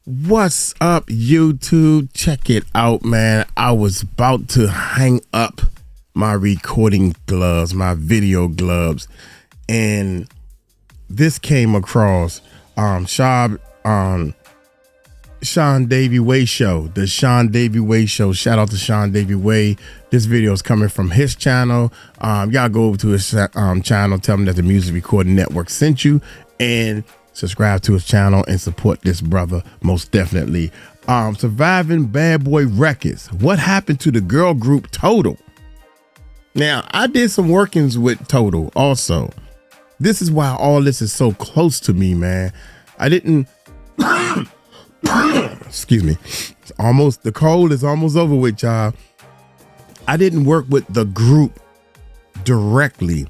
What's up, YouTube? Check it out, man. I was about to hang up my recording gloves, my video gloves, and this came across Sean Davy Way Show, the Sean Davy Way Show. Shout out to Sean Davy Way. This video is coming from his channel. Y'all go over to his channel, tell him that the Music Recording Network sent you, and subscribe to his channel and support this brother most definitely. Surviving Bad Boy Records. What happened to the girl group Total? Now, I did some workings with Total also. This is why all this is so close to me, man. I didn't excuse me. The cold is almost over with, y'all. I didn't work with the group directly,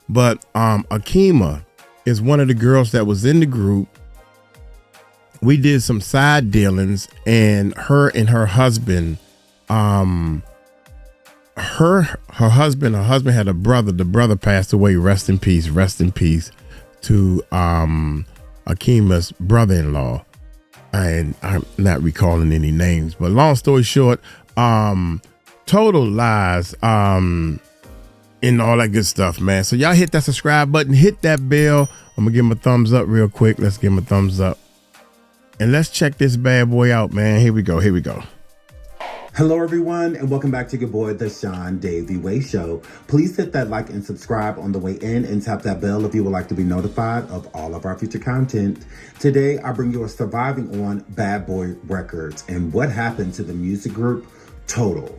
but 𝗗𝗢𝗡𝗞𝗦 is one of the girls that was in the group. We did some side dealings, and her husband, her husband had a brother. The brother passed away. Rest in peace to 𝗗𝗢𝗡𝗞𝗦's brother-in-law. And I'm not recalling any names, but long story short, Total lies, and all that good stuff, man. So y'all hit that subscribe button, hit that bell. I'm gonna give him a thumbs up real quick. Let's give him a thumbs up, and let's check this bad boy out, man. Here we go. Hello, everyone, and welcome back to your boy, the Sean Davy Way Show. Please hit that like and subscribe on the way in, and tap that bell if you would like to be notified of all of our future content. Today, I bring you a surviving on Bad Boy Records and what happened to the music group Total.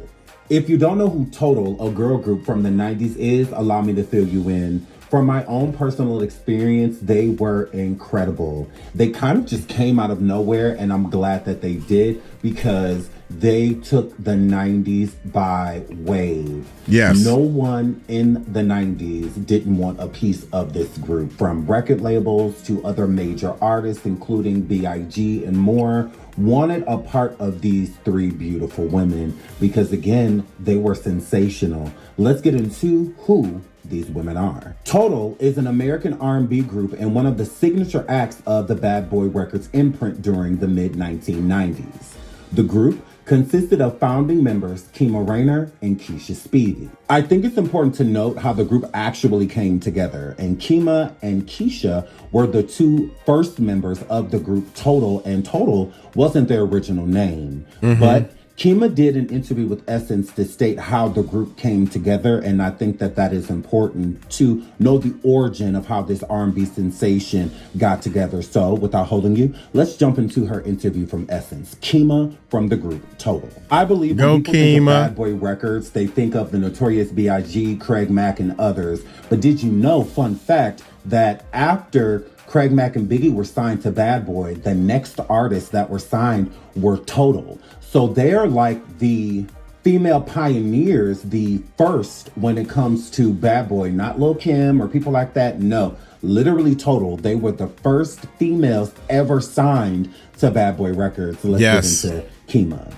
If you don't know who Total, a girl group from the 90s, is, allow me to fill you in. From my own personal experience, they were incredible. They kind of just came out of nowhere, and I'm glad that they did, because they took the 90s by wave. Yes. No one in the 90s didn't want a piece of this group, from record labels to other major artists, including B.I.G. and more, wanted a part of these three beautiful women because, again, they were sensational. Let's get into who these women are. Total is an American R&B group and one of the signature acts of the Bad Boy Records imprint during the mid-1990s. The group consisted of founding members 𝗗𝗢𝗡𝗞𝗦 and 𝗗𝗢𝗡. I think it's important to note how the group actually came together, and 𝗗𝗢𝗡 and 𝗗𝗢𝗡 were the two first members of the group Total, and Total wasn't their original name. But 𝗗𝗢𝗡 did an interview with Essence to state how the group came together, and I think that that is important to know the origin of how this R&B sensation got together. So, without holding you, let's jump into her interview from Essence. 𝗗𝗢𝗡 from the group Total. I believe when people think of Bad Boy Records, they think of the Notorious B.I.G., Craig Mack, and others. But did you know, fun fact, that after Craig Mack and Biggie were signed to Bad Boy, the next artists that were signed were Total. So they're like the female pioneers, the first when it comes to Bad Boy, not Lil' Kim or people like that. No, literally Total. They were the first females ever signed to Bad Boy Records. Let's get into 𝗗𝗢𝗡𝗞𝗦.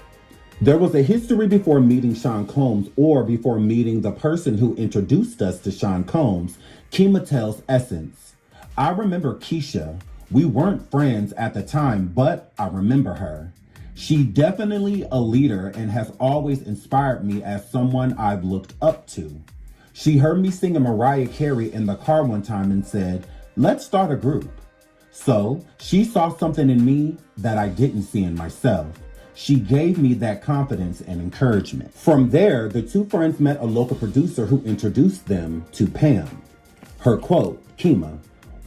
There was a history before meeting Sean Combs, or before meeting the person who introduced us to Sean Combs. 𝗗𝗢𝗡 tells Essence, "I remember Keisha. We weren't friends at the time, but I remember her. She definitely a leader and has always inspired me as someone I've looked up to. She heard me singing Mariah Carey in the car one time and said, 'Let's start a group.' So she saw something in me that I didn't see in myself. She gave me that confidence and encouragement." From there, the two friends met a local producer who introduced them to Pam. Her quote, 𝗗𝗢𝗡𝗞𝗦,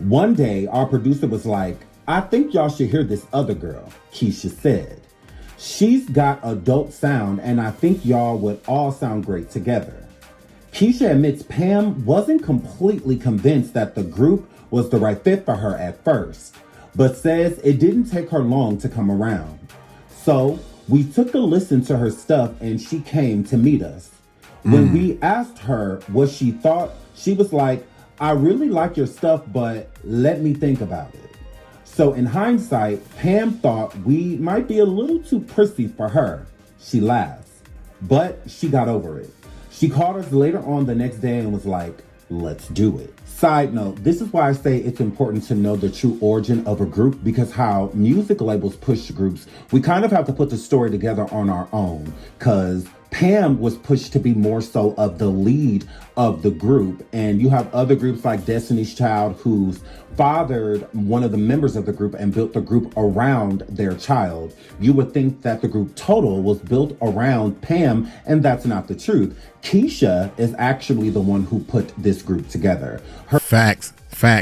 "One day our producer was like, 'I think y'all should hear this other girl,' Keisha said. 'She's got a dope sound and I think y'all would all sound great together.' Keisha admits Pam wasn't completely convinced that the group was the right fit for her at first, but says it didn't take her long to come around. So we took a listen to her stuff and she came to meet us. When we asked her what she thought, she was like, 'I really like your stuff, but let me think about it.' So in hindsight, Pam thought we might be a little too prissy for her. She laughs, but she got over it. She called us later on the next day and was like, 'Let's do it.' Side note, this is why I say it's important to know the true origin of a group, because how music labels push groups, we kind of have to put the story together on our own, because Pam was pushed to be more so of the lead of the group. And you have other groups like Destiny's Child, who's fathered one of the members of the group and built the group around their child. You would think that the group Total was built around Pam, and that's not the truth. 𝗗𝗢𝗡 is actually the one who put this group together. Facts.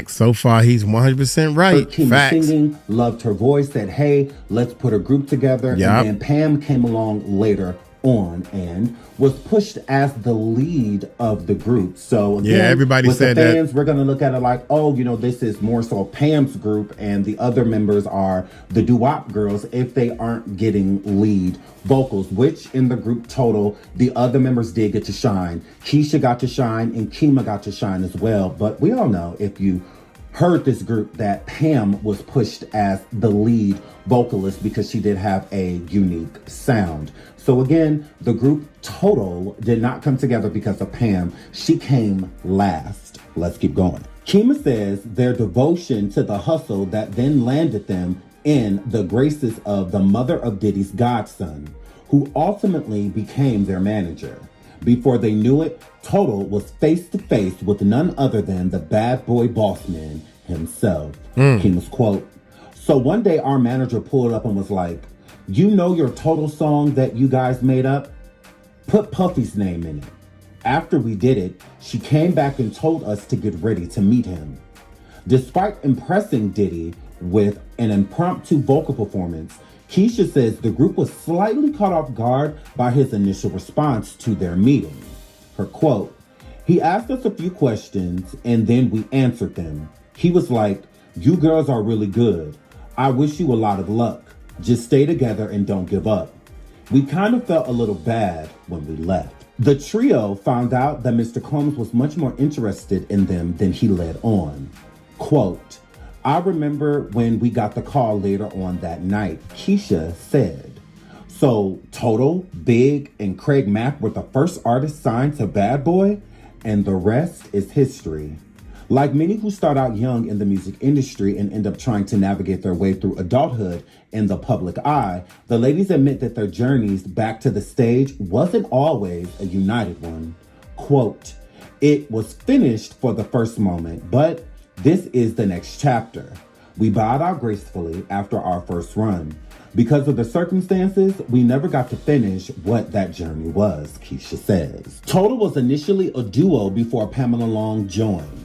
So far, he's 100% right. Facts. Singing, loved her voice, said, hey, let's put a group together. Yep. And then Pam came along later on and was pushed as the lead of the group. So again, everybody with said the fans, that. We're going to look at it like, oh, you know, this is more so Pam's group and the other members are the doo-wop girls if they aren't getting lead vocals, which in the group Total, the other members did get to shine. 𝗗𝗢𝗡 got to shine and 𝗗𝗢𝗡 got to shine as well. But we all know, if you heard this group, that Pam was pushed as the lead vocalist because she did have a unique sound. So again, the group Total did not come together because of Pam. She came last. Let's keep going. 𝗗𝗢𝗡 says their devotion to the hustle that then landed them in the graces of the mother of Diddy's godson, who ultimately became their manager. Before they knew it, Total was face to face with none other than the bad boy boss man himself. 𝗗𝗢𝗡's quote, so one day our manager pulled up and was like, you know your Total song that you guys made up? Put Puffy's name in it. After we did it, she came back and told us to get ready to meet him. Despite impressing Diddy with an impromptu vocal performance, 𝗗𝗢𝗡 says the group was slightly caught off guard by his initial response to their meeting. Her quote, he asked us a few questions and then we answered them. He was like, you girls are really good. I wish you a lot of luck. Just stay together and don't give up. We kind of felt a little bad when we left. The trio found out that Mr. Combs was much more interested in them than he led on. Quote, I remember when we got the call later on that night, 𝗗𝗢𝗡 said, so Total, Big, and Craig Mack were the first artists signed to Bad Boy, and the rest is history. Like many who start out young in the music industry and end up trying to navigate their way through adulthood in the public eye, the ladies admit that their journeys back to the stage wasn't always a united one. Quote, it was finished for the first moment, but this is the next chapter. We bowed out gracefully after our first run. Because of the circumstances, we never got to finish what that journey was, 𝗗𝗢𝗡 says. Total was initially a duo before Pamela Long joined.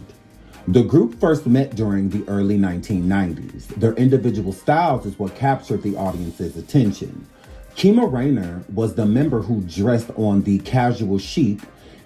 The group first met during the early 1990s. Their individual styles is what captured the audience's attention. Kima Raynor was the member who dressed on the casual chic.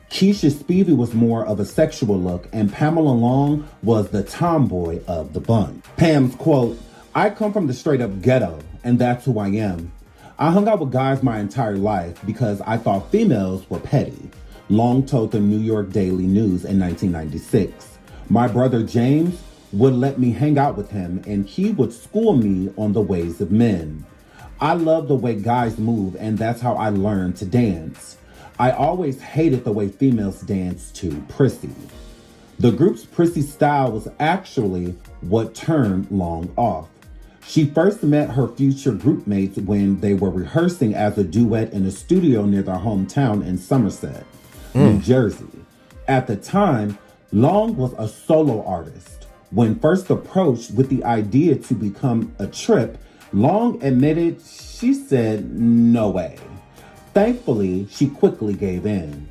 Keisha Spivey was more of a sexual look, and Pamela Long was the tomboy of the bunch. Pam's quote, I come from the straight up ghetto, and that's who I am. I hung out with guys my entire life because I thought females were petty. Long told the New York Daily News in 1996. My brother James would let me hang out with him and he would school me on the ways of men. I love the way guys move and that's how I learned to dance. I always hated the way females dance to prissy. The group's prissy style was actually what turned Long off. She first met her future group mates when they were rehearsing as a duet in a studio near their hometown in Somerset, New Jersey. At the time, Long was a solo artist. When first approached with the idea to become a trip, Long admitted she said no way. Thankfully, she quickly gave in.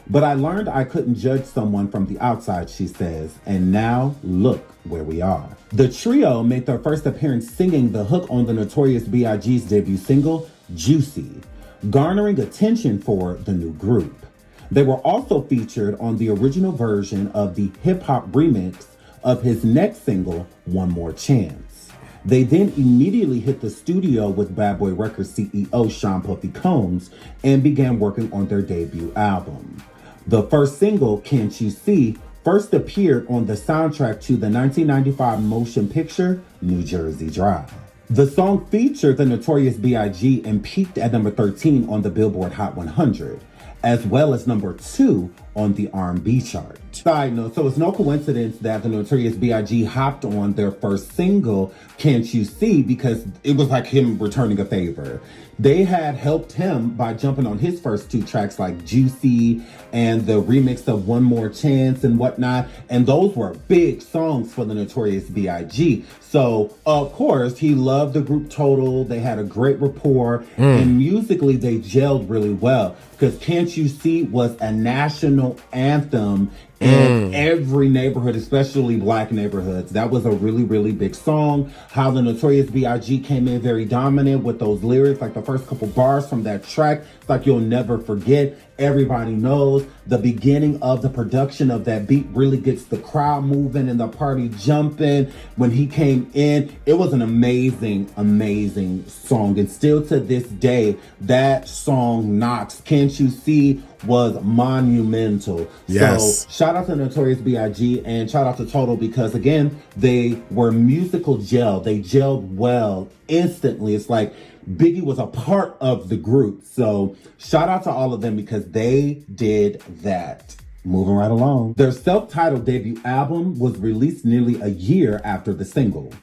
But I learned I couldn't judge someone from the outside, she says, and now look where we are. The trio made their first appearance singing the hook on the Notorious B.I.G.'s debut single, Juicy, garnering attention for the new group. They were also featured on the original version of the hip-hop remix of his next single, One More Chance. They then immediately hit the studio with Bad Boy Records CEO 𝗗𝗢𝗡𝗞𝗦 and began working on their debut album. The first single, Can't You See, first appeared on the soundtrack to the 1995 motion picture, New Jersey Drive. The song featured the Notorious B.I.G. and peaked at number 13 on the Billboard Hot 100. As well as number 2 on the R&B chart. Side note, so it's no coincidence that the Notorious B.I.G. hopped on their first single, Can't You See, because it was like him returning a favor. They had helped him by jumping on his first two tracks like Juicy and the remix of One More Chance and whatnot. And those were big songs for the Notorious B.I.G. So, of course, he loved the group Total. They had a great rapport. And musically, they gelled really well. Because Can't You See was a national anthem in every neighborhood, especially black neighborhoods. That was a really, really big song. How the Notorious B.I.G. came in very dominant with those lyrics, like the first couple bars from that track, it's like you'll never forget. Everybody knows the beginning of the production of that beat really gets the crowd moving and the party jumping. When he came in, it was an amazing, amazing song. And still to this day, that song knocks. Can't You See was monumental. Yes. So shout out to Notorious B.I.G. and shout out to Total because, again, they were musical gel. They gelled well instantly. It's like Biggie was a part of the group. So shout out to all of them because they did that. Moving right along. Their self-titled debut album was released nearly a year after the single.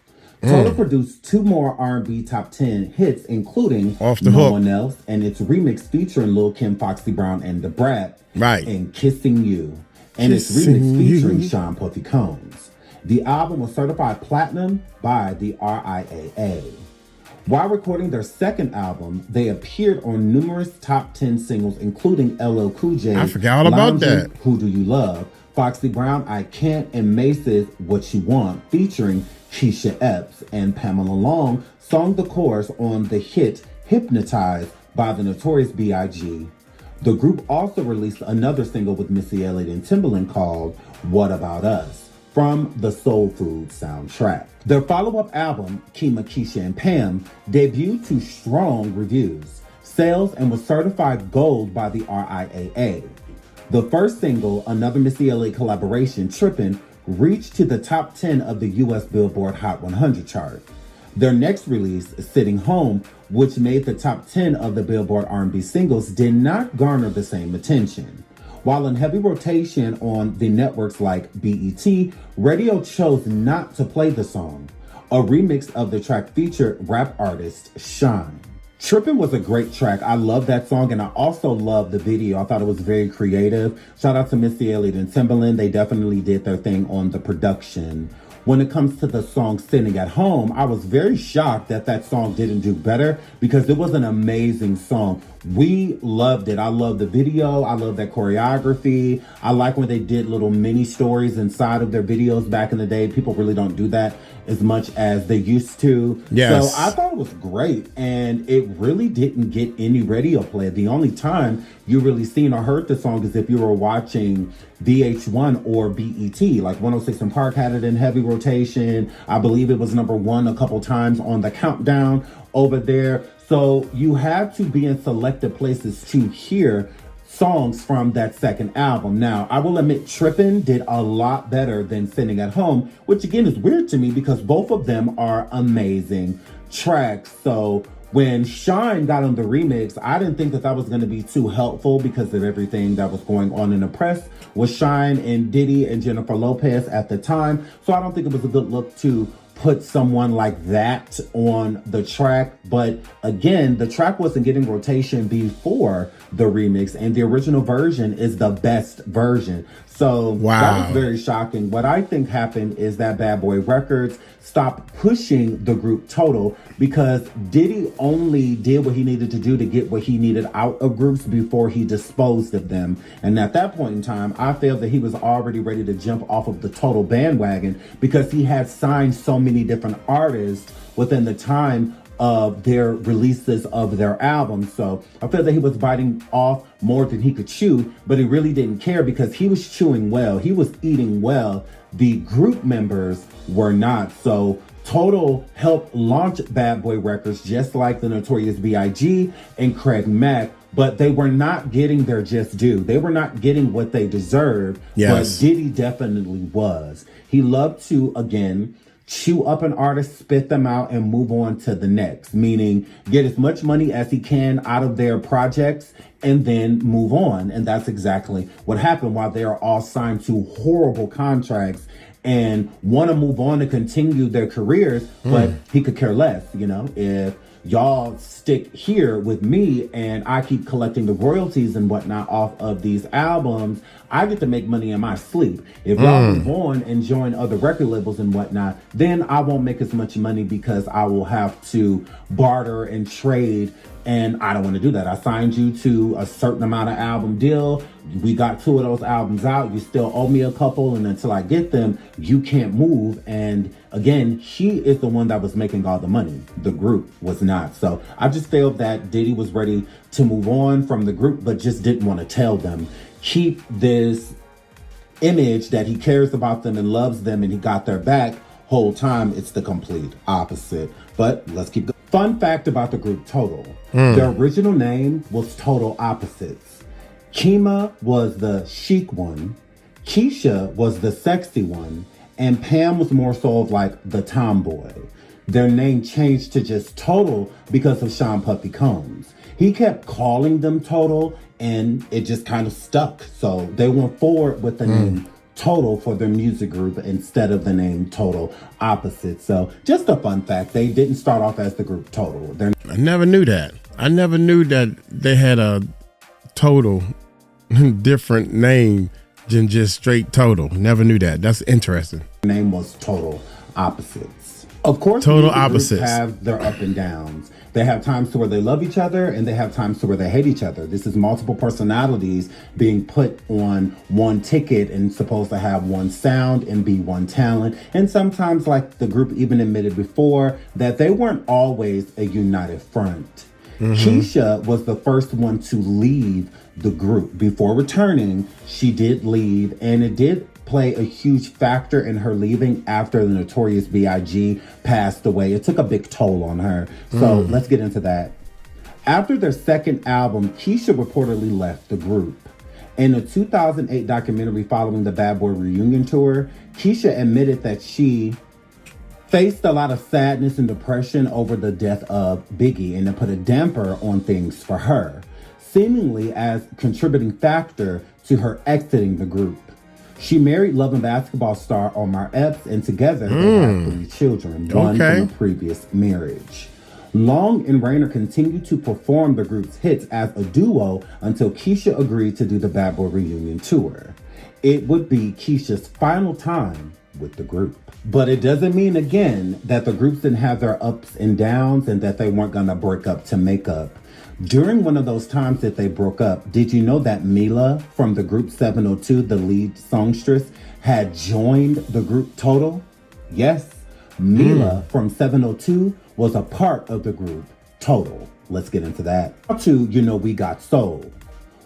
Total produced two more R&B top 10 hits, including Off the No Hook. One Else and its remix featuring Lil' Kim, Foxy Brown, and Da Brat, Right. and Kissing You, and its Kissing remix featuring You. 𝗗𝗢𝗡𝗞𝗦. The album was certified platinum by the RIAA. While recording their second album, they appeared on numerous top 10 singles, including LL Cool J, I forgot all about Lounging, that. Who Do You Love, Foxy Brown, I Can't, and Mace's What You Want, featuring 𝗗𝗢𝗡𝗞𝗦, and Pamela Long sung the chorus on the hit Hypnotized by the Notorious B.I.G. The group also released another single with Missy Elliott and Timbaland called What About Us from the Soul Food soundtrack. Their follow-up album, 𝗗𝗢𝗡𝗞𝗦, debuted to strong reviews, sales, and was certified gold by the RIAA. The first single, another Missy Elliott collaboration, Trippin', reached to the top 10 of the U.S. Billboard Hot 100 chart. Their next release, Sitting Home, which made the top 10 of the Billboard R&B singles, did not garner the same attention. While in heavy rotation on the networks like BET, radio chose not to play the song. A remix of the track featured rap artist Shyne. Trippin' was a great track. I love that song, and I also love the video. I thought it was very creative. Shout out to Missy Elliott and Timbaland. They definitely did their thing on the production. When it comes to the song Sitting at Home, I was very shocked that that song didn't do better because it was an amazing song. We loved it. I love the video. I love that choreography. I like when they did little mini stories inside of their videos back in the day. People really don't do that as much as they used to. Yes. So I thought it was great, and it really didn't get any radio play. The only time you really seen or heard the song is if you were watching VH1 or BET. Like 106 and Park had it in heavy rotation. I believe it was #1 a couple times on the countdown over there. So you have to be in selected places to hear songs from that second album. Now, I will admit Trippin' did a lot better than Sitting at Home, which again is weird to me because both of them are amazing tracks. So when Shyne got on the remix, I didn't think that that was going to be too helpful because of everything that was going on in the press with Shyne and Diddy and Jennifer Lopez at the time. So I don't think it was a good look to put someone like that on the track. But again, the track wasn't getting rotation before the remix, and the original version is the best version. So that was very shocking. What I think happened is that Bad Boy Records stopped pushing the group Total because Diddy only did what he needed to do to get what he needed out of groups before he disposed of them. And at that point in time, I felt that he was already ready to jump off of the Total bandwagon because he had signed so many different artists within the time of their releases of their albums. So I felt that he was biting off more than he could chew, but he really didn't care because he was chewing well. He was eating well. The group members were not. So Total helped launch Bad Boy Records just like the Notorious B.I.G. and Craig Mack, but they were not getting their just due. They were not getting what they deserved, Yes. but Diddy definitely was. He loved to, again, chew up an artist, spit them out, and move on to the next, meaning get as much money as he can out of their projects and then move on. And that's exactly what happened while they are all signed to horrible contracts and want to move on to continue their careers, but he could care less, you know, if y'all stick here with me and I keep collecting the royalties and whatnot off of these albums, I get to make money in my sleep. If y'all move on and join other record labels and whatnot, then I won't make as much money because I will have to barter and trade. And I don't want to do that. I signed you to a certain amount of album deal. We got 2 of those albums out. You still owe me a couple. And until I get them, you can't move. And again, she is the one that was making all the money. The group was not. So I just felt that Diddy was ready to move on from the group, but just didn't want to tell them. Keep this image that he cares about them and loves them and he got their back. Whole time, it's the complete opposite. But let's keep going. Fun fact about the group Total. Their original name was Total Opposites. 𝗗𝗢𝗡𝗞𝗦 was the chic one, Keisha was the sexy one, and Pam was more so of like the tomboy. Their name changed to just Total because of 𝗗𝗢𝗡𝗞𝗦. He kept calling them Total and it just kind of stuck. So they went forward with the name Total for their music group instead of the name Total Opposite. So just a fun fact, they didn't start off as the group Total. I never knew that. I never knew that they had a total different name than just straight Total. Never knew that. That's interesting. Their name was Total Opposites. Of course, Total music groups Opposites have their up and downs. They have times to where they love each other and they have times to where they hate each other. This is multiple personalities being put on one ticket and supposed to have one sound and be one talent. And sometimes, like the group even admitted before, that they weren't always a united front. Keisha was the first one to leave the group. Before returning, she did leave, and it did play a huge factor in her leaving after the Notorious B.I.G. passed away. It took a big toll on her. So let's get into that. After their second album, Keisha reportedly left the group. In a 2008 documentary following the Bad Boy reunion tour, Keisha admitted that she faced a lot of sadness and depression over the death of Biggie, and it put a damper on things for her, seemingly as a contributing factor to her exiting the group. She married Love and Basketball star Omar Epps, and together they have 3 children, one from a previous marriage. Long and Rainer continued to perform the group's hits as a duo until Keisha agreed to do the Bad Boy reunion tour. It would be Keisha's final time with the group. But it doesn't mean, again, that the groups didn't have their ups and downs and that they weren't going to break up to make up. During one of those times that they broke up, did you know that 𝗟𝗡 from the group 702, the lead songstress, had joined the group Total? Yes, 𝗟𝗡 from 702 was a part of the group Total. Let's get into that. To You Know We Got Soul.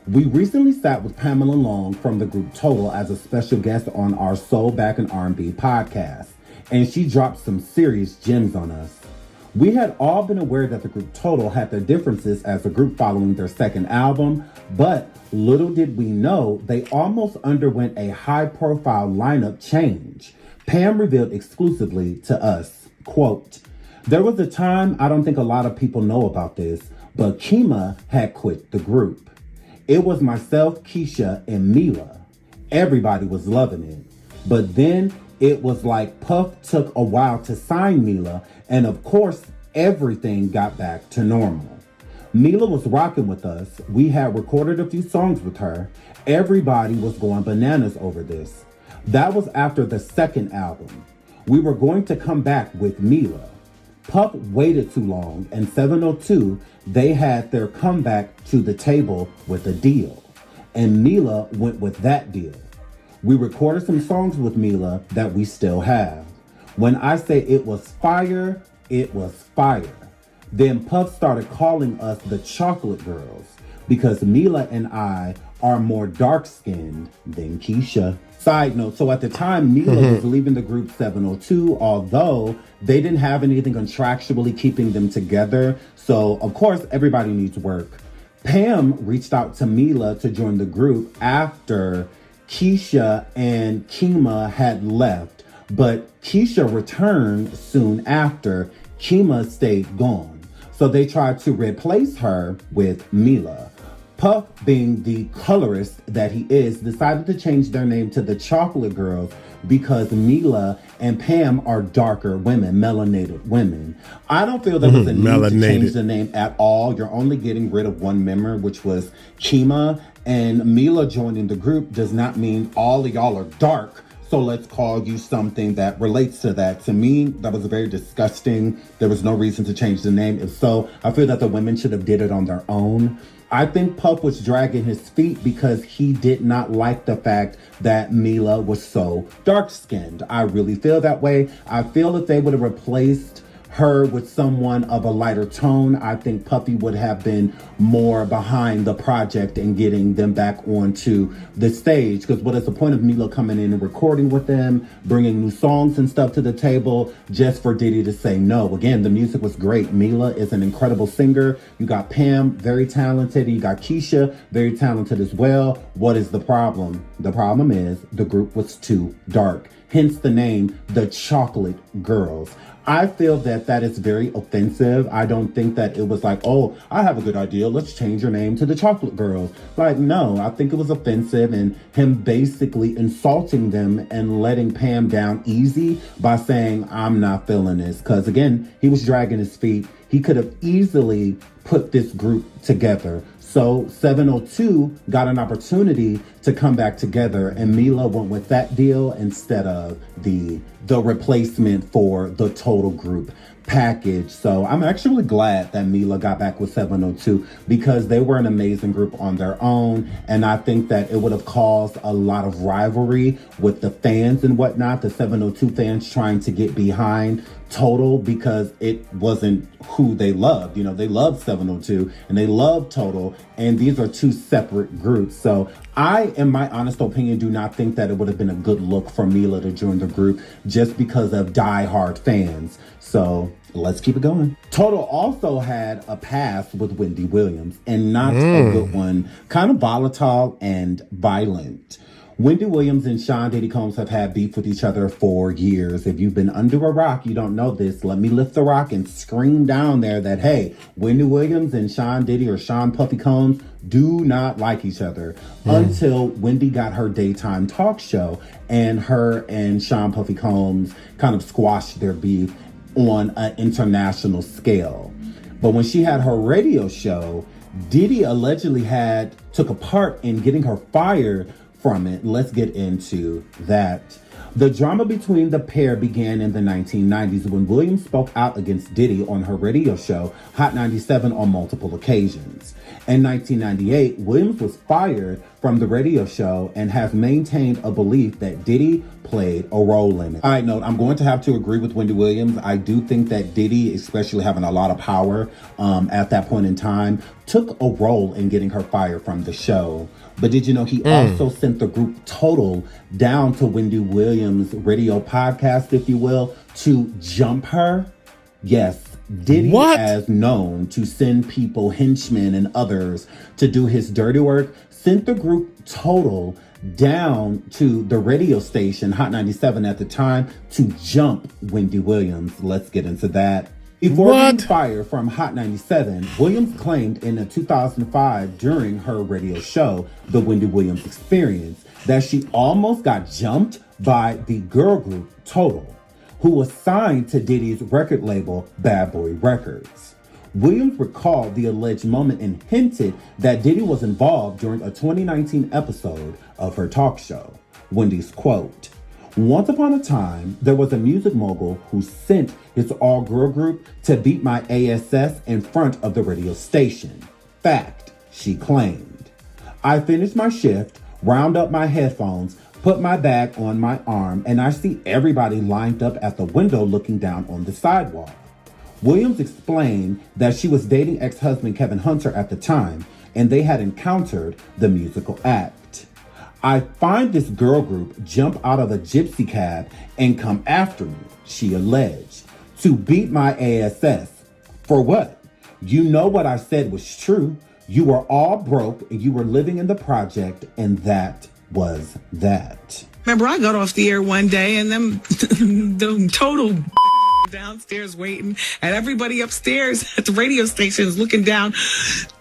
We recently sat with Pamela Long from the group Total as a special guest on our Soul Back in R&B podcast, and she dropped some serious gems on us. We had all been aware that the group Total had their differences as a group following their second album, but little did we know they almost underwent a high-profile lineup change. Pam revealed exclusively to us, quote, "There was a time, I don't think a lot of people know about this, but 𝗗𝗢𝗡𝗞𝗦 had quit the group. It was myself, Keisha, and 𝗟𝗡. Everybody was loving it. But then it was like Puff took a while to sign 𝗟𝗡, and of course, everything got back to normal. 𝗟𝗡 was rocking with us. We had recorded a few songs with her. Everybody was going bananas over this. That was after the second album. We were going to come back with 𝗟𝗡. Puff waited too long, and 702, they had their comeback to the table with a deal. And 𝗟𝗡 went with that deal. We recorded some songs with 𝗟𝗡 that we still have. When I say it was fire, it was fire. Then Puff started calling us the Chocolate Girls because 𝗟𝗡 and I are more dark-skinned than Keisha." Side note, so at the time, 𝗟𝗡 was leaving the group 702, although they didn't have anything contractually keeping them together. So, of course, everybody needs work. Pam reached out to 𝗟𝗡 to join the group after Keisha and 𝗗𝗢𝗡 had left, but 𝗗𝗢𝗡 returned soon after. 𝗗𝗢𝗡 stayed gone. So they tried to replace her with 𝗚𝗎. Puff, being the colorist that he is, decided to change their name to the Chocolate Girls because 𝗚𝗎 and Pam are darker women, melanated women. I don't feel there was a need to change the name at all. You're only getting rid of one member, which was 𝗗𝗢𝗡, and 𝗚𝗎 joining the group does not mean all of y'all are dark. So let's call you something that relates to that. To me, that was very disgusting. There was no reason to change the name. If so, I feel that the women should have did it on their own. I think Puff was dragging his feet because he did not like the fact that 𝗚𝗎 was so dark-skinned. I really feel that way. I feel if they would have replaced her with someone of a lighter tone, I think Puffy would have been more behind the project and getting them back onto the stage. Because what is the point of 𝗚𝗎 coming in and recording with them, bringing new songs and stuff to the table, just for Diddy to say no? Again, the music was great. 𝗚𝗎 is an incredible singer. You got Pam, very talented. And you got 𝗗𝗢𝗡, very talented as well. What is the problem? The problem is the group was too dark. Hence the name, the Chocolate Girls. I feel that that is very offensive. I don't think that it was like, oh, I have a good idea. Let's change your name to the Chocolate Girls. Like, no, I think it was offensive, and him basically insulting them and letting Pam down easy by saying, I'm not feeling this. Because again, he was dragging his feet. He could have easily put this group together. So 702 got an opportunity to come back together, and 𝗚𝗎 went with that deal instead of the replacement for the total group package. So I'm actually glad that 𝗚𝗎 got back with 702 because they were an amazing group on their own. And I think that it would have caused a lot of rivalry with the fans and whatnot, the 702 fans trying to get behind Total because it wasn't who they loved. You know, they loved 702 and they loved Total, and these are two separate groups. So I, in my honest opinion, do not think that it would have been a good look for 𝗚𝗎 to join the group just because of diehard fans. So let's keep it going. Total also had a past with Wendy Williams, and not a good one. Kind of volatile and violent. Wendy Williams and Sean Diddy Combs have had beef with each other for years. If you've been under a rock, you don't know this. Let me lift the rock and scream down there that, hey, Wendy Williams and Sean Diddy or Sean Puffy Combs do not like each other until Wendy got her daytime talk show, and her and Sean Puffy Combs kind of squashed their beef on an international scale. But when she had her radio show, Diddy allegedly took a part in getting her fired from it. Let's get into that. The drama between the pair began in the 1990s when Williams spoke out against Diddy on her radio show, Hot 97, on multiple occasions. In 1998, Williams was fired from the radio show and has maintained a belief that Diddy played a role in it. All right, note, I'm going to have to agree with Wendy Williams. I do think that Diddy, especially having a lot of power at that point in time, took a role in getting her fired from the show. But did you know he also sent the group Total down to Wendy Williams' radio podcast, if you will, to jump her? Yes, Diddy, as known to send people, henchmen and others, to do his dirty work, sent the group Total down to the radio station, Hot 97 at the time, to jump Wendy Williams. Let's get into that. Before being fired from Hot 97, Williams claimed in 2005 during her radio show, The Wendy Williams Experience, that she almost got jumped by the girl group Total, who was signed to Diddy's record label, Bad Boy Records. Williams recalled the alleged moment and hinted that Diddy was involved during a 2019 episode of her talk show. Wendy's quote, "Once upon a time, there was a music mogul who sent his all-girl group to beat my ASS in front of the radio station. Fact," she claimed. "I finished my shift, wound up my headphones, put my bag on my arm, and I see everybody lined up at the window looking down on the sidewalk." Williams explained that she was dating ex-husband Kevin Hunter at the time, and they had encountered the musical act. "I find this girl group jump out of a gypsy cab and come after me," she alleged, "to beat my ASS. For what? You know what I said was true. You were all broke and you were living in the project, and that was that? Remember, I got off the air one day and them the total downstairs waiting, and everybody upstairs at the radio station is looking down,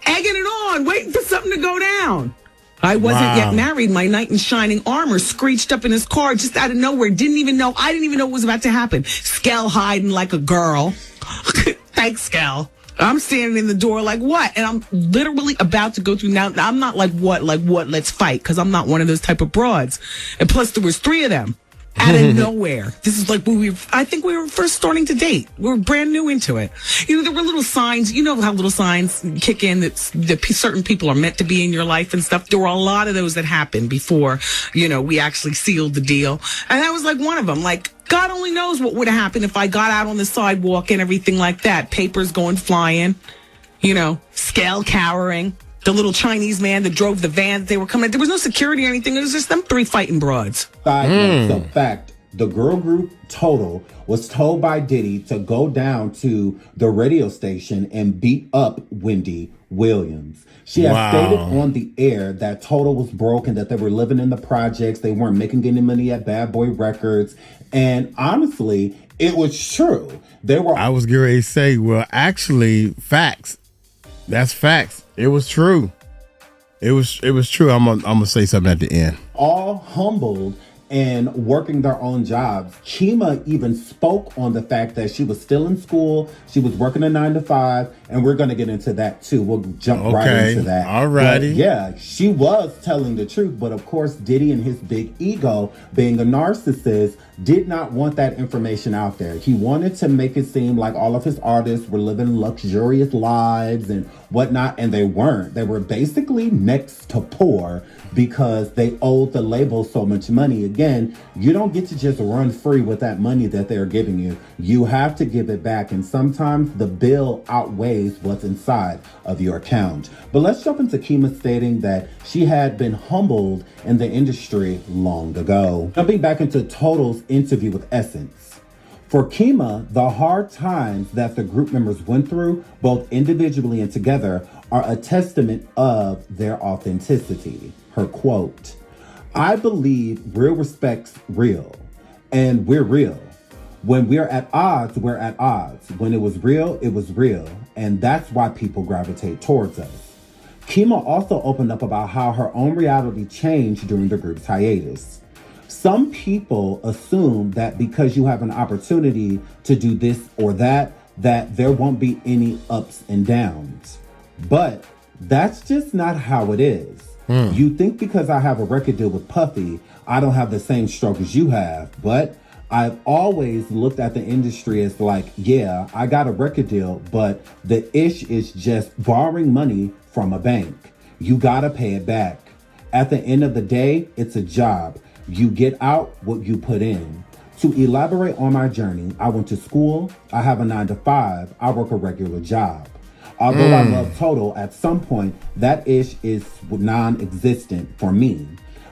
egging it on, waiting for something to go down. I wasn't yet married. My knight in shining armor screeched up in his car just out of nowhere. I didn't even know what was about to happen. Skell hiding like a girl. Thanks, Skell. I'm standing in the door like, what? And I'm literally about to go through. Now, I'm not like, what, let's fight. Because I'm not one of those type of broads. And plus, there was 3 of them out of nowhere. This is like when I think we were first starting to date. We were brand new into it. You know, there were little signs. You know how little signs kick in that certain people are meant to be in your life and stuff. There were a lot of those that happened before, you know, we actually sealed the deal. And that was like one of them. Like, God only knows what would have happened if I got out on the sidewalk and everything like that. Papers going flying, you know, scale cowering. The little Chinese man that drove the van they were coming. There was no security or anything. It was just them 3 fighting broads. The fact, the girl group Total was told by Diddy to go down to the radio station and beat up Wendy Williams. She has stated on the air that Total was broken, that they were living in the projects. They weren't making any money at Bad Boy Records. And honestly, it was true. I was getting ready to say, well, actually, facts. That's facts. It was true. It was true. I'm gonna say something at the end. All humbled and working their own jobs. 𝗗𝗢𝗡 even spoke on the fact that she was still in school. She was working a 9 to 5, and we're going to get into that too. We'll jump right into that. Alrighty. Yeah, she was telling the truth, but of course, Diddy and his big ego, being a narcissist, did not want that information out there. He wanted to make it seem like all of his artists were living luxurious lives and whatnot, and they weren't. They were basically next to poor because they owed the label so much money. Again, you don't get to just run free with that money that they're giving you. You have to give it back, and sometimes the bill outweighs what's inside of your account. But let's jump into 𝗗𝗢𝗡 stating that she had been humbled in the industry long ago. Jumping back into Total's interview with Essence. For 𝗗𝗢𝗡, the hard times that the group members went through, both individually and together, are a testament of their authenticity. Her quote, "I believe real respect's real, and we're real. When we're at odds, we're at odds. When it was real, and that's why people gravitate towards us." 𝗗𝗢𝗡 also opened up about how her own reality changed during the group's hiatus. Some people assume that because you have an opportunity to do this or that there won't be any ups and downs. But that's just not how it is. You think because I have a record deal with Puffy, I don't have the same struggles you have. But I've always looked at the industry as like, yeah, I got a record deal, but the ish is just borrowing money from a bank. You gotta pay it back. At the end of the day, it's a job. You get out what you put in. To elaborate on my journey, I went to school, I have a 9 to 5, I work a regular job. Although I love Total, at some point, that ish is non-existent for me.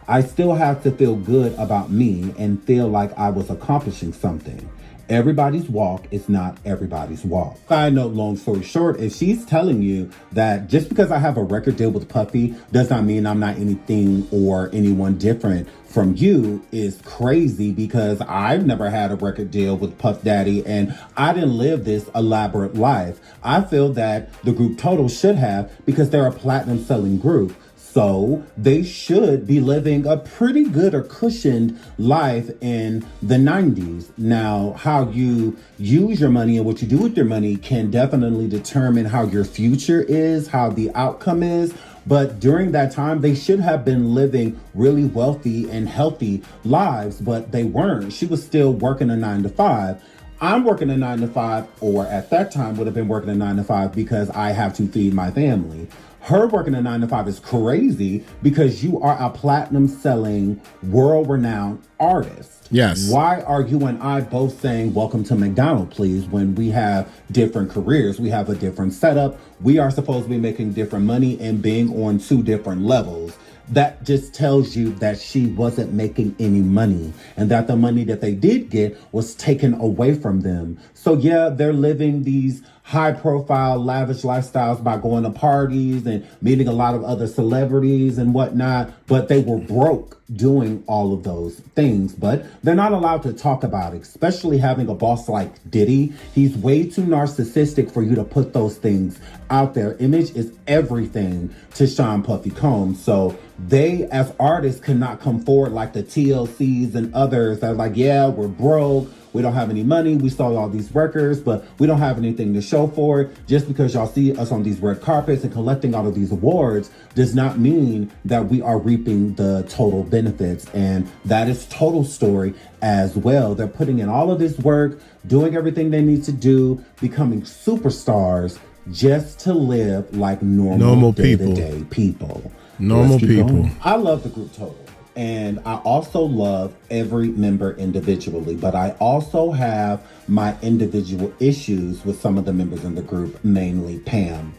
I still have to feel good about me and feel like I was accomplishing something. Everybody's walk is not everybody's walk. Side note, long story short, if she's telling you that just because I have a record deal with Puffy does not mean I'm not anything or anyone different from you, is crazy, because I've never had a record deal with Puff Daddy and I didn't live this elaborate life. I feel that the group Total should have, because they're a platinum selling group. So they should be living a pretty good or cushioned life in the 90s. Now, how you use your money and what you do with your money can definitely determine how your future is, how the outcome is. But during that time, they should have been living really wealthy and healthy lives, but they weren't. She was still working a 9 to 5. I'm working a 9 to 5, or at that time would have been working a 9 to 5 because I have to feed my family. Her working a 9 to 5 is crazy because you are a platinum selling, world-renowned artist. Yes. Why are you and I both saying, welcome to McDonald's, please, when we have different careers? We have a different setup. We are supposed to be making different money and being on 2 different levels. That just tells you that she wasn't making any money and that the money that they did get was taken away from them. So yeah, they're living these high profile, lavish lifestyles by going to parties and meeting a lot of other celebrities and whatnot, but they were broke doing all of those things. But they're not allowed to talk about it, especially having a boss like Diddy. He's way too narcissistic for you to put those things out there. Image is everything to 𝗟𝗢𝗡𝗞𝗦. So they, as artists, cannot come forward like the TLCs and others that are like, yeah, we're broke. We don't have any money. We sold all these records, but we don't have anything to show for it. Just because y'all see us on these red carpets and collecting all of these awards does not mean that we are reaping the total benefits. And that is Total story as well. They're putting in all of this work, doing everything they need to do, becoming superstars just to live like normal day-to-day people. Normal people. I love the group Total. And I also love every member individually, but I also have my individual issues with some of the members in the group, mainly Pam.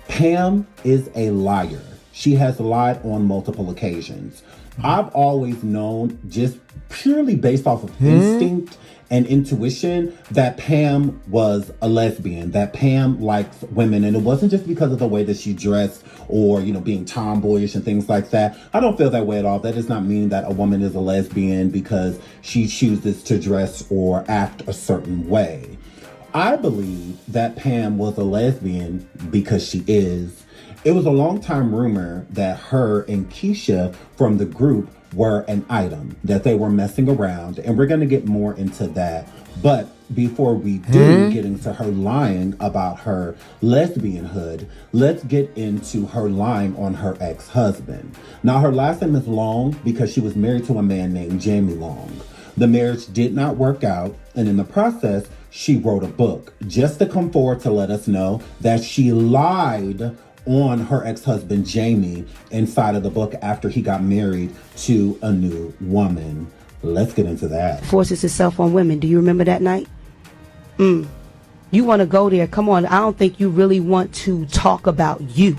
Pam is a liar. She has lied on multiple occasions. I've always known, just purely based off of instinct and intuition, that Pam was a lesbian, that Pam likes women. And it wasn't just because of the way that she dressed or, being tomboyish and things like that. I don't feel that way at all. That does not mean that a woman is a lesbian because she chooses to dress or act a certain way. I believe that Pam was a lesbian because she is. It was a long time rumor that her and Keisha from the group were an item, that they were messing around, and we're going to get more into that. But before we do get into her lying about her lesbianhood, let's get into her lying on her ex-husband. Now, her last name is Long because she was married to a man named Jamie Long. The marriage did not work out, and in the process, she wrote a book just to come forward to let us know that she lied on her ex-husband Jamie inside of the book after he got married to a new woman. Let's get into that. Forces itself on women. Do you remember that night? You want to go there? Come on. I don't think you really want to talk about you.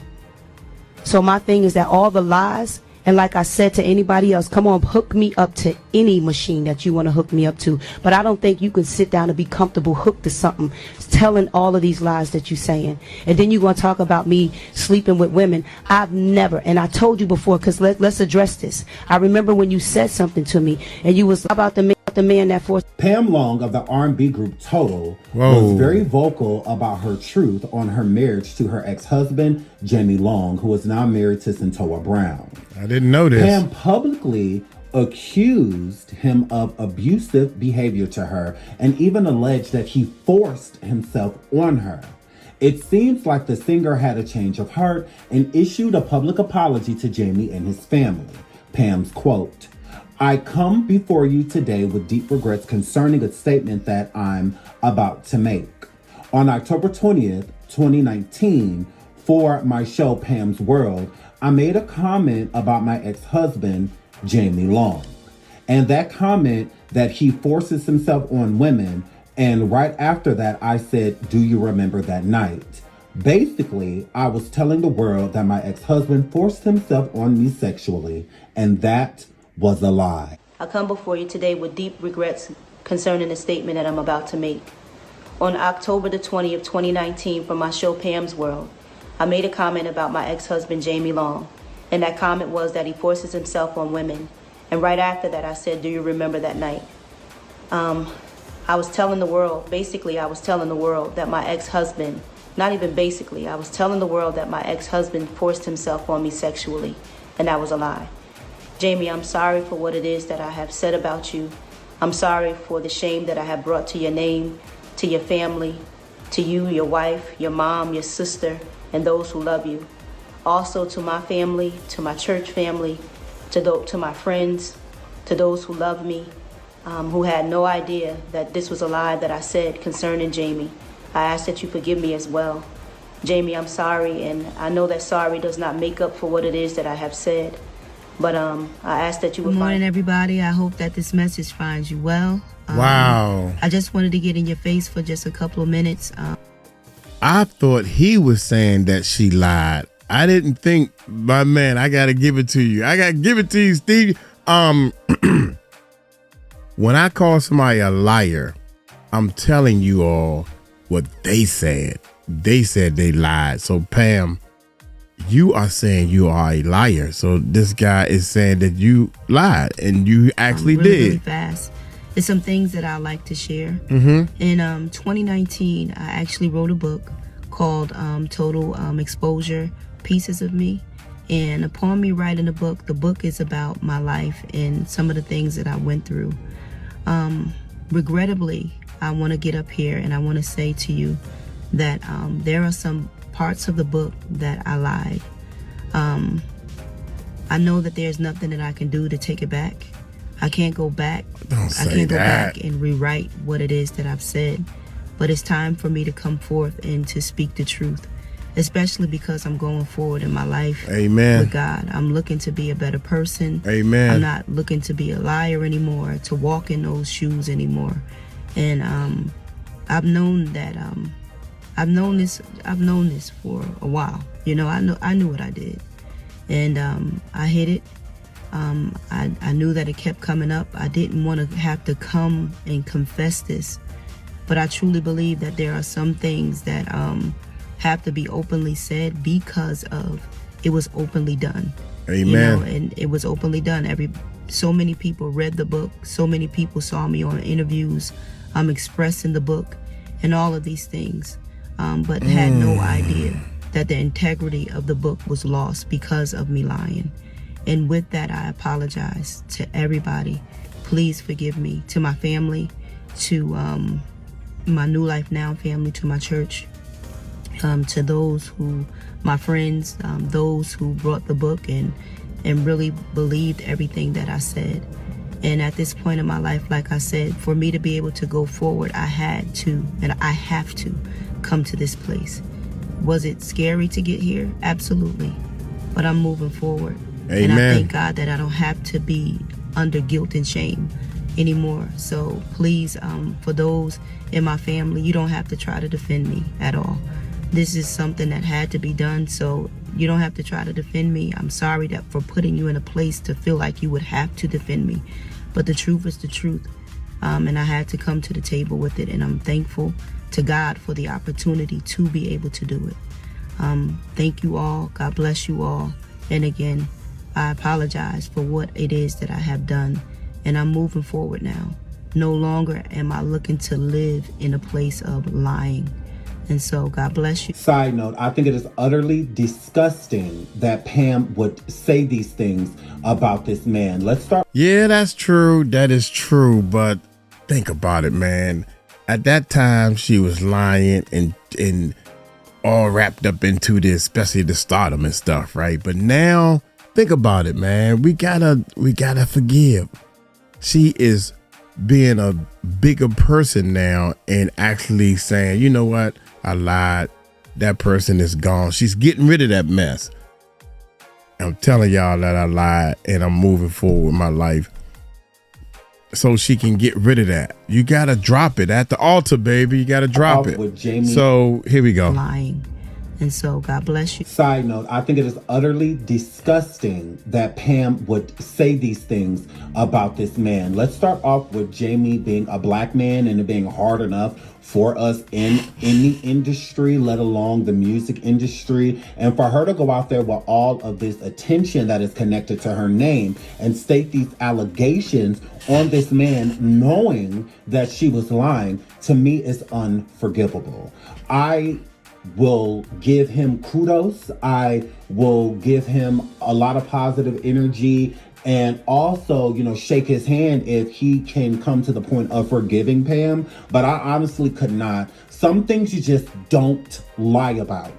So my thing is that all the lies, and like I said to anybody else, come on, hook me up to any machine that you want to hook me up to. But I don't think you can sit down and be comfortable hooked to something, telling all of these lies that you're saying. And then you're going to talk about me sleeping with women. I've never, and I told you before, because let's address this. I remember when you said something to me, and you was about the man that forced. Pam Long of the R&B group Total was very vocal about her truth on her marriage to her ex-husband, Jamie Long, who is now married to 𝗟𝗢𝗡𝗞𝗦 Brown. I didn't know this. Pam publicly accused him of abusive behavior to her and even alleged that he forced himself on her. It seems like the singer had a change of heart and issued a public apology to Jamie and his family. Pam's quote, "I come before you today with deep regrets concerning a statement that I'm about to make. On October 20th, 2019, for my show Pam's World, I made a comment about my ex-husband, Jamie Long. And that comment that he forces himself on women, and right after that, I said, do you remember that night? Basically, I was telling the world that my ex-husband forced himself on me sexually, and that was a lie." I come before you today with deep regrets concerning the statement that I'm about to make. On October the 20th, 2019, for my show Pam's World, I made a comment about my ex-husband Jamie Long, and that comment was that he forces himself on women. And right after that, I said, do you remember that night? I was telling the world, I was telling the world that my ex-husband, not even basically, I was telling the world that my ex-husband forced himself on me sexually, and that was a lie. Jamie, I'm sorry for what it is that I have said about you. I'm sorry for the shame that I have brought to your name, to your family, to you, your wife, your mom, your sister, and those who love you. Also to my family, to my church family, to my friends, to those who love me, who had no idea that this was a lie that I said concerning Jamie. I ask that you forgive me as well. Jamie, I'm sorry, and I know that sorry does not make up for what it is that I have said. But I ask that you would. Good morning, everybody. I hope that this message finds you well. Wow. I just wanted to get in your face for just a couple of minutes. I thought he was saying that she lied. I didn't think, my man, I got to give it to you. I got to give it to you, Steve. When I call somebody a liar, I'm telling you all what they said. They said they lied. So Pam, you are saying you are a liar. So this guy is saying that you lied and you actually did. Really fast. There's some things that I like to share. In 2019, I actually wrote a book called Total Exposure, Pieces of Me. And upon me writing the book is about my life and some of the things that I went through. Regrettably, I want to get up here and I want to say to you that there are some parts of the book that I lied. I know that there's nothing that I can do to take it back. I can't go back. I can't go back and rewrite what it is that I've said. But it's time for me to come forth and to speak the truth, especially because I'm going forward in my life. Amen. With God. I'm looking to be a better person. Amen. I'm not looking to be a liar anymore, to walk in those shoes anymore. And I've known that I've known this for a while. You know, I knew what I did. And I hid it. I knew that it kept coming up. I didn't want to have to come and confess this. But I truly believe that there are some things that have to be openly said because of it was openly done. Amen. You know, and it was openly done. So many people read the book. So many people saw me on interviews. I'm expressing the book and all of these things, but had no idea that the integrity of the book was lost because of me lying. And with that, I apologize to everybody. Please forgive me. To my family, to my New Life Now family, to my church, to those who, my friends, those who brought the book and really believed everything that I said. And at this point in my life, like I said, for me to be able to go forward, I had to, and I have to come to this place. Was it scary to get here? Absolutely. But I'm moving forward. Amen. And I thank God that I don't have to be under guilt and shame anymore. So please, for those in my family, you don't have to try to defend me at all. This is something that had to be done, so you don't have to try to defend me. I'm sorry that for putting you in a place to feel like you would have to defend me. But the truth is the truth. And I had to come to the table with it, and I'm thankful to God for the opportunity to be able to do it. Thank you all. God bless you all. And again, I apologize for what it is that I have done, and I'm moving forward now. No longer am I looking to live in a place of lying. And so God bless you. Side note, I think it is utterly disgusting that Pam would say these things about this man. Let's start. Yeah, that's true. That is true. But think about it, man. At that time, she was lying and all wrapped up into this, especially the stardom and stuff, right? But now, think about it, man. We gotta forgive. She is being a bigger person now and actually saying, you know what? I lied. That person is gone. She's getting rid of that mess. I'm telling y'all that I lied and I'm moving forward with my life so she can get rid of that. You got to drop it at the altar, baby. You got to drop it. With Jamie. So here we go. Lying. And so God bless you. Side note, I think it is utterly disgusting that Pam would say these things about this man. Let's start off with Jamie being a black man and it being hard enough for us in the industry, let alone the music industry. And for her to go out there with all of this attention that is connected to her name and state these allegations on this man, knowing that she was lying, to me is unforgivable. I will give him kudos. I will give him a lot of positive energy and also, shake his hand if he can come to the point of forgiving Pam. But I honestly could not. Some things you just don't lie about.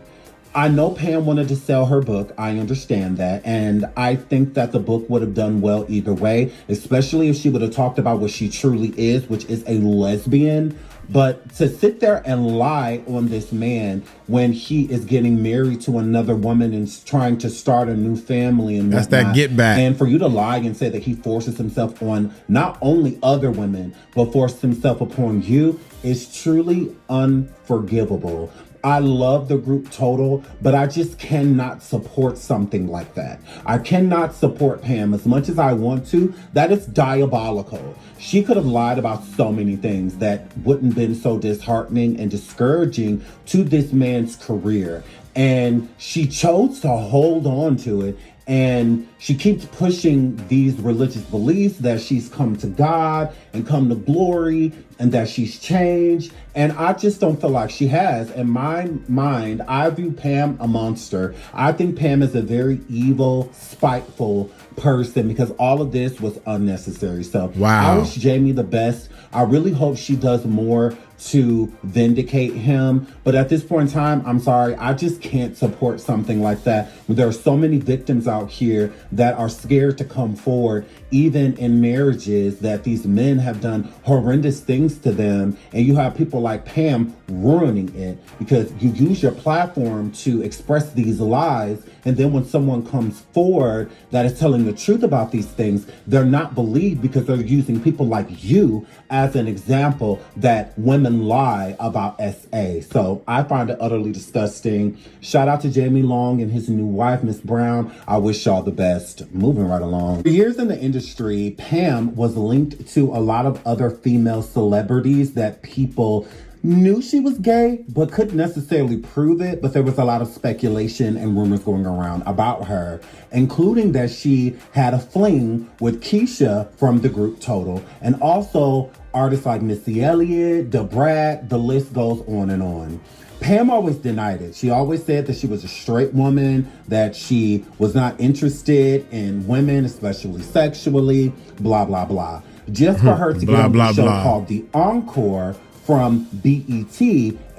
I know Pam wanted to sell her book. I understand that. And I think that the book would have done well either way, especially if she would have talked about what she truly is, which is a lesbian. But to sit there and lie on this man when he is getting married to another woman and trying to start a new family and that's whatnot, that get back. And for you to lie and say that he forces himself on not only other women, but forces himself upon you is truly unforgivable. I love the group Total, but I just cannot support something like that. I cannot support Pam as much as I want to. That is diabolical. She could have lied about so many things that wouldn't have been so disheartening and discouraging to this man's career. And she chose to hold on to it. And she keeps pushing these religious beliefs that she's come to God and come to glory and that she's changed. And I just don't feel like she has. In my mind, I view Pam a monster. I think Pam is a very evil, spiteful person because all of this was unnecessary. So wow. I wish Jamie the best. I really hope she does more to vindicate him. But at this point in time, I'm sorry, I just can't support something like that. There are so many victims out here that are scared to come forward, even in marriages that these men have done horrendous things to them. And you have people like Pam ruining it because you use your platform to express these lies. And then when someone comes forward that is telling the truth about these things, they're not believed because they're using people like you as an example that women lie about SA. So I find it utterly disgusting. Shout out to Jamie Long and his new wife, Miss Brown. I wish y'all the best. Moving right along. For years in the industry, Pam was linked to a lot of other female celebrities that people knew she was gay, but couldn't necessarily prove it. But there was a lot of speculation and rumors going around about her, including that she had a fling with Keisha from the group Total, and also artists like Missy Elliott, Da Brat, the list goes on and on. Pam always denied it. She always said that she was a straight woman, that she was not interested in women, especially sexually, blah, blah, blah. Just for her to get on the show called The Encore from BET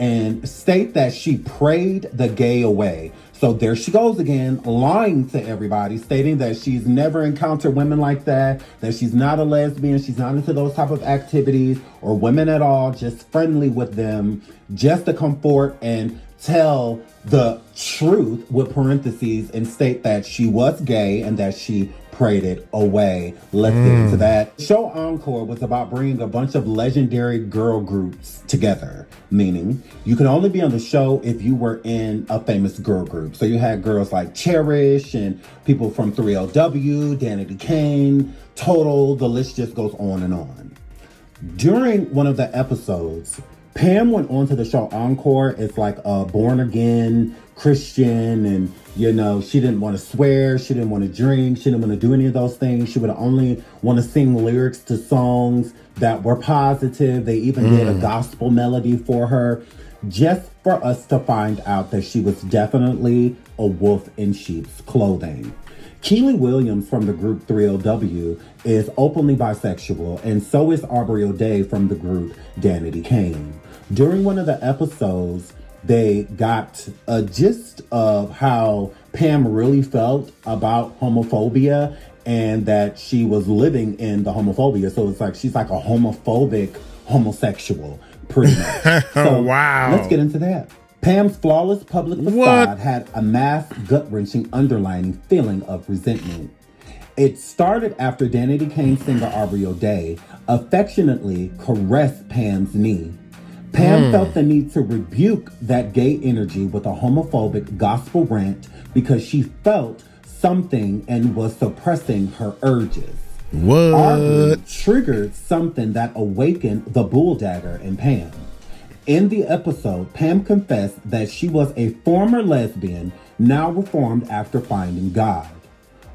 and state that she prayed the gay away. So there she goes again, lying to everybody, stating that she's never encountered women like that she's not a lesbian, she's not into those type of activities or women at all, just friendly with them, just to come forward and tell the truth with parentheses and state that she was gay and that she prayed it away. Let's get into that. Show Encore was about bringing a bunch of legendary girl groups together, meaning you could only be on the show if you were in a famous girl group. So you had girls like Cherish and people from 3LW, Danity Kane, Total, the list just goes on and on. During one of the episodes, Pam went on to the show Encore as like a born again Christian, and you know, she didn't want to swear, she didn't want to drink, she didn't want to do any of those things. She would only want to sing lyrics to songs that were positive. They even did a gospel melody for her, just for us to find out that she was definitely a wolf in sheep's clothing. Wendy Williams from the group 3LW is openly bisexual, and so is Aubrey O'Day from the group Danity Kane. During one of the episodes, they got a gist of how Pam really felt about homophobia and that she was living in the homophobia. So it's like she's like a homophobic homosexual, pretty much. So wow. Let's get into that. Pam's flawless public facade had a mass, gut-wrenching underlining feeling of resentment. It started after Danity Kane singer Aubrey O'Day affectionately caressed Pam's knee. Pam felt the need to rebuke that gay energy with a homophobic gospel rant because she felt something and was suppressing her urges. What? Aubrey triggered something that awakened the bulldagger in Pam. In the episode, Pam confessed that she was a former lesbian, now reformed after finding God.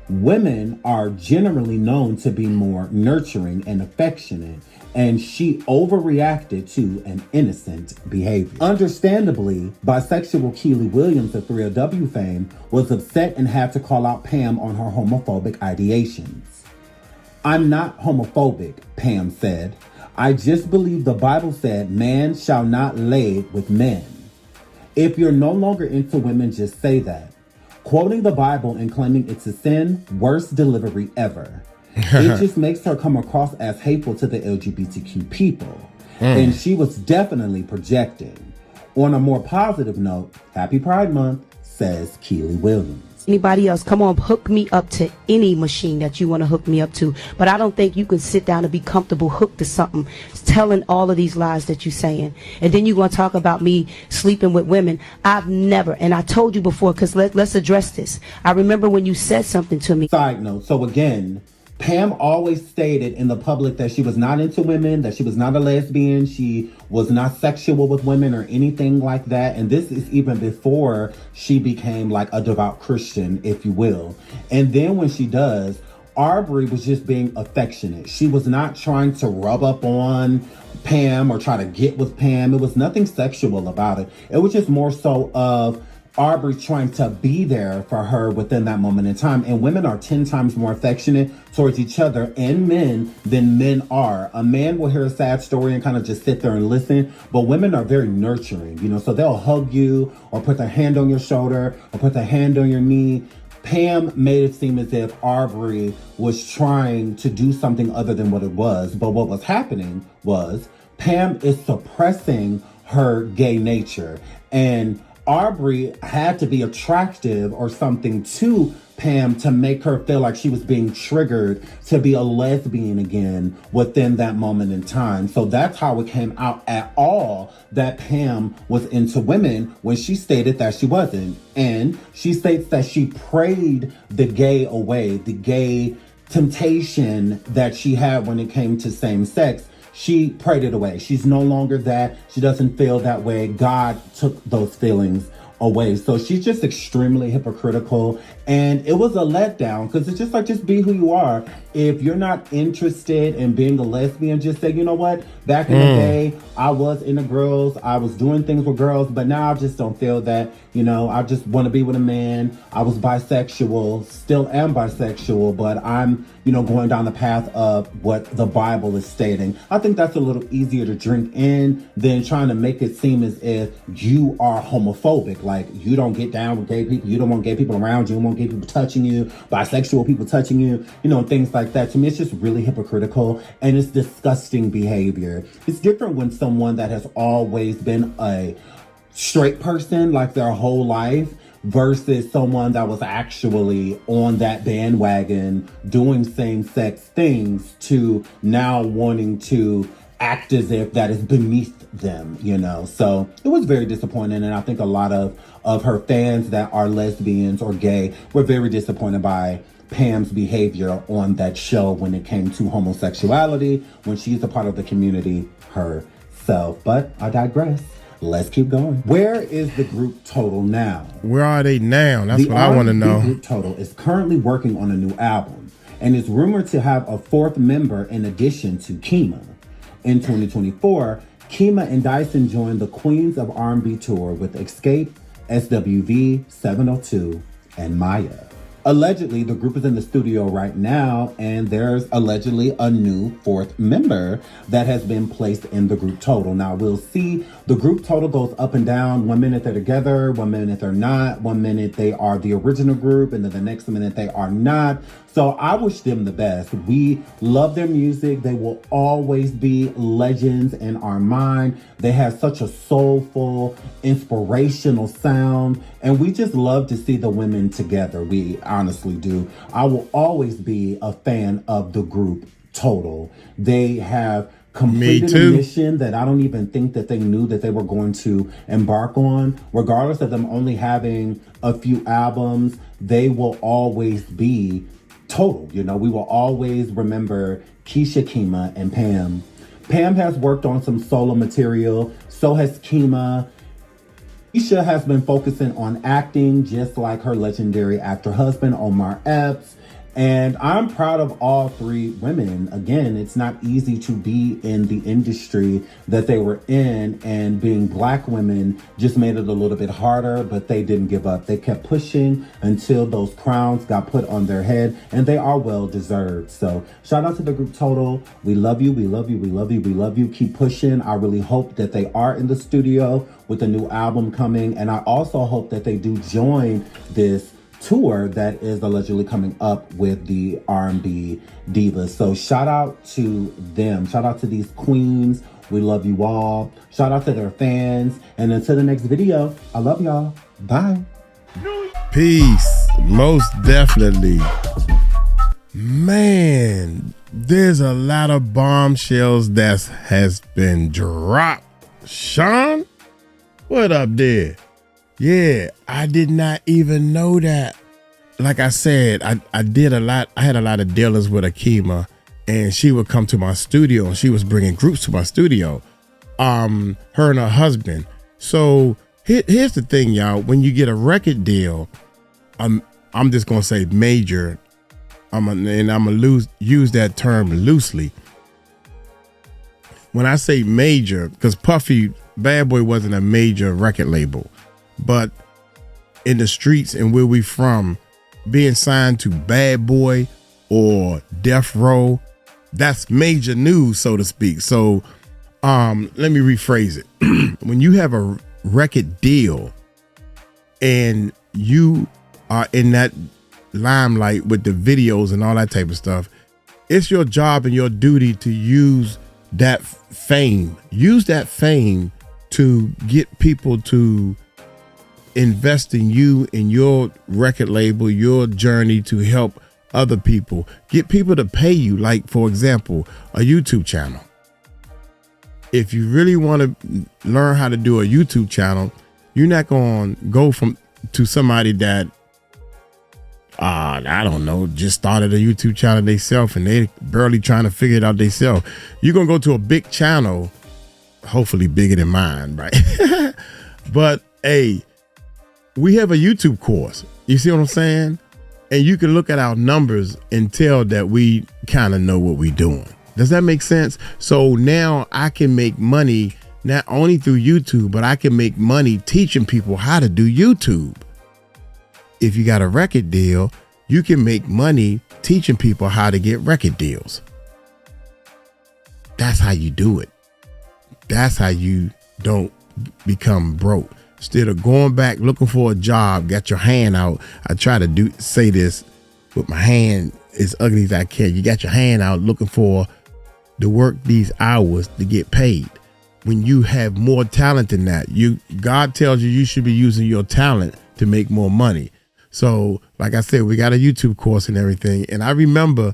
Women are generally known to be more nurturing and affectionate, and she overreacted to an innocent behavior. Understandably, bisexual Wendy Williams of 3LW fame was upset and had to call out Pam on her homophobic ideations. "I'm not homophobic," Pam said. "I just believe the Bible said man shall not lay with men. If you're no longer into women, just say that. Quoting the Bible and claiming it's a sin, worst delivery ever. It just makes her come across as hateful to the LGBTQ people." And she was definitely projecting. On a more positive note, happy Pride Month, says Wendy Williams. Anybody else, come on, hook me up to any machine that you want to hook me up to. But I don't think you can sit down and be comfortable hooked to something, telling all of these lies that you're saying. And then you're going to talk about me sleeping with women. I've never, and I told you before, because let's address this. I remember when you said something to me. Side note, so again, Pam always stated in the public that she was not into women, that she was not a lesbian, she was not sexual with women or anything like that. And this is even before she became like a devout Christian, if you will. And then when she does, 𝗟𝗡𝗡𝗞𝗦 was just being affectionate. She was not trying to rub up on Pam or try to get with Pam. It was nothing sexual about it. It was just more so of 𝗟𝗡𝗡𝗞𝗦 trying to be there for her within that moment in time. And women are 10 times more affectionate towards each other and men than men are. A man will hear a sad story and kind of just sit there and listen, but women are very nurturing, you know, so they'll hug you or put their hand on your shoulder or put their hand on your knee. Pam made it seem as if 𝗟𝗡𝗡𝗞𝗦 was trying to do something other than what it was. But what was happening was Pam is suppressing her gay nature, and 𝗟𝗡𝗡𝗞𝗦 had to be attractive or something to Pam to make her feel like she was being triggered to be a lesbian again within that moment in time. So that's how it came out at all that Pam was into women when she stated that she wasn't. And she states that she prayed the gay away, the gay temptation that she had when it came to same sex. She prayed it away. She's no longer that. She doesn't feel that way. God took those feelings away. So she's just extremely hypocritical. And it was a letdown because it's just like, just be who you are. If you're not interested in being a lesbian, just say, you know what? Back in the day, I was into girls. I was doing things with girls, but now I just don't feel that, you know, I just want to be with a man. I was bisexual, still am bisexual, but I'm, you know, going down the path of what the Bible is stating. I think that's a little easier to drink in than trying to make it seem as if you are homophobic. Like you don't get down with gay people. You don't want gay people around you. You don't want gay people touching you, bisexual people touching you, you know, things like that. To me, it's just really hypocritical and it's disgusting behavior. It's different when someone that has always been a straight person like their whole life versus someone that was actually on that bandwagon doing same-sex things to now wanting to act as if that is beneath them, you know. So it was very disappointing, and I think a lot of her fans that are lesbians or gay were very disappointed by Pam's behavior on that show when it came to homosexuality, when she's a part of the community herself. But I digress. Let's keep going. Where is the group Total now? Where are they now? That's what I want to know. The group Total is currently working on a new album and is rumored to have a fourth member in addition to 𝗗𝗢𝗡𝗞𝗦. In 2024, 𝗗𝗢𝗡 and Dyson joined the Queens of R&B tour with Escape, SWV, 702, and Maya. Allegedly, the group is in the studio right now, and there's allegedly a new fourth member that has been placed in the group Total. Now, we'll see. The group Total goes up and down. 1 minute they're together, 1 minute they're not. 1 minute they are the original group, and then the next minute they are not. So I wish them the best. We love their music. They will always be legends in our mind. They have such a soulful, inspirational sound, and we just love to see the women together. We honestly do. I will always be a fan of the group Total. They have completed a mission that I don't even think that they knew that they were going to embark on. Regardless of them only having a few albums, they will always be Total. You know, we will always remember Keisha, 𝗗𝗢𝗡𝗞𝗦, and Pam. Pam has worked on some solo material. So has 𝗗𝗢𝗡. Keisha has been focusing on acting, just like her legendary actor husband, Omar Epps. And I'm proud of all three women. Again, it's not easy to be in the industry that they were in, and being Black women just made it a little bit harder, but they didn't give up. They kept pushing until those crowns got put on their head, and they are well deserved. So shout out to the group Total. We love you. We love you. We love you. We love you. Keep pushing. I really hope that they are in the studio with a new album coming. And I also hope that they do join this tour that is allegedly coming up with the R&B divas. So shout out to them. Shout out to these queens. We love you all. Shout out to their fans. And until the next video, I love y'all. Bye. Peace. Most definitely. Man, there's a lot of bombshells that has been dropped. Sean, what up there? Yeah, I did not even know that. Like I said, I did a lot. I had a lot of dealings with 𝗗𝗢𝗡𝗞𝗦, and she would come to my studio, and she was bringing groups to my studio. Her and her husband. So here's the thing, y'all. When you get a record deal, I'm just gonna say major. I'm gonna use that term loosely. When I say major, because Puffy Bad Boy wasn't a major record label, but in the streets and where we from, being signed to Bad Boy or Death Row, that's major news, so to speak. So let me rephrase it. When you have a record deal and you are in that limelight with the videos and all that type of stuff, it's your job and your duty to use that fame. Use that fame to get people to invest in you, in your record label, your journey to help other people. Get people to pay you. Like, for example, a YouTube channel. If you really want to learn how to do a YouTube channel, you're not going to go to somebody that I don't know, just started a YouTube channel themselves and they barely trying to figure it out themselves. You're going to go to a big channel, hopefully bigger than mine, right? But hey, we have a YouTube course. You see what I'm saying? And you can look at our numbers and tell that we kind of know what we're doing. Does that make sense? So now I can make money not only through YouTube, but I can make money teaching people how to do YouTube. If you got a record deal, you can make money teaching people how to get record deals. That's how you do it. That's how you don't become broke. Instead of going back looking for a job, got your hand out. I try to say this with my hand as ugly as I can. You got your hand out looking for to work these hours to get paid. When you have more talent than that, God tells you should be using your talent to make more money. So, like I said, we got a YouTube course and everything. And I remember,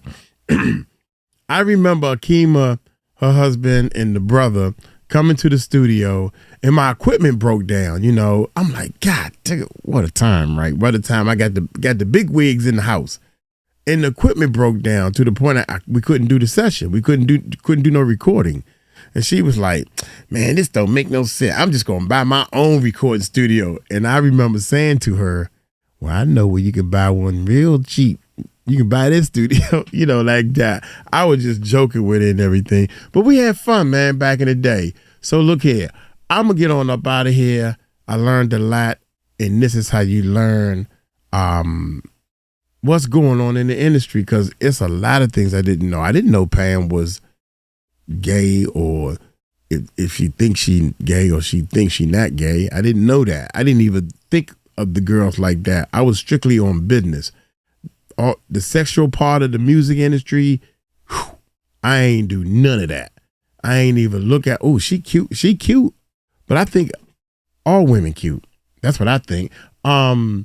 𝗗𝗢𝗡𝗞𝗦, her husband, and the brother coming to the studio, and my equipment broke down. You know, I'm like, God, what a time, right? What a time! I got the big wigs in the house, and the equipment broke down to the point we couldn't do the session. We couldn't do no recording. And she was like, man, this don't make no sense. I'm just gonna buy my own recording studio. And I remember saying to her, well, I know where you can buy one real cheap. You can buy this studio, you know, like that. I was just joking with it and everything. But we had fun, man, back in the day. So look here. I'm going to get on up out of here. I learned a lot. And this is how you learn what's going on in the industry, because it's a lot of things I didn't know. I didn't know Pam was gay, or if she thinks she gay or she thinks she not gay. I didn't know that. I didn't even think of the girls like that. I was strictly on business. The sexual part of the music industry, I ain't do none of that. I ain't even look at, oh, she cute. But I think all women cute. That's what I think. Yeah,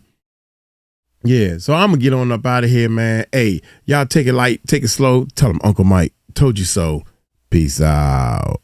so I'm gonna get on up out of here, man. Hey, y'all take it light, take it slow. Tell them Uncle Mike told you so. Peace out.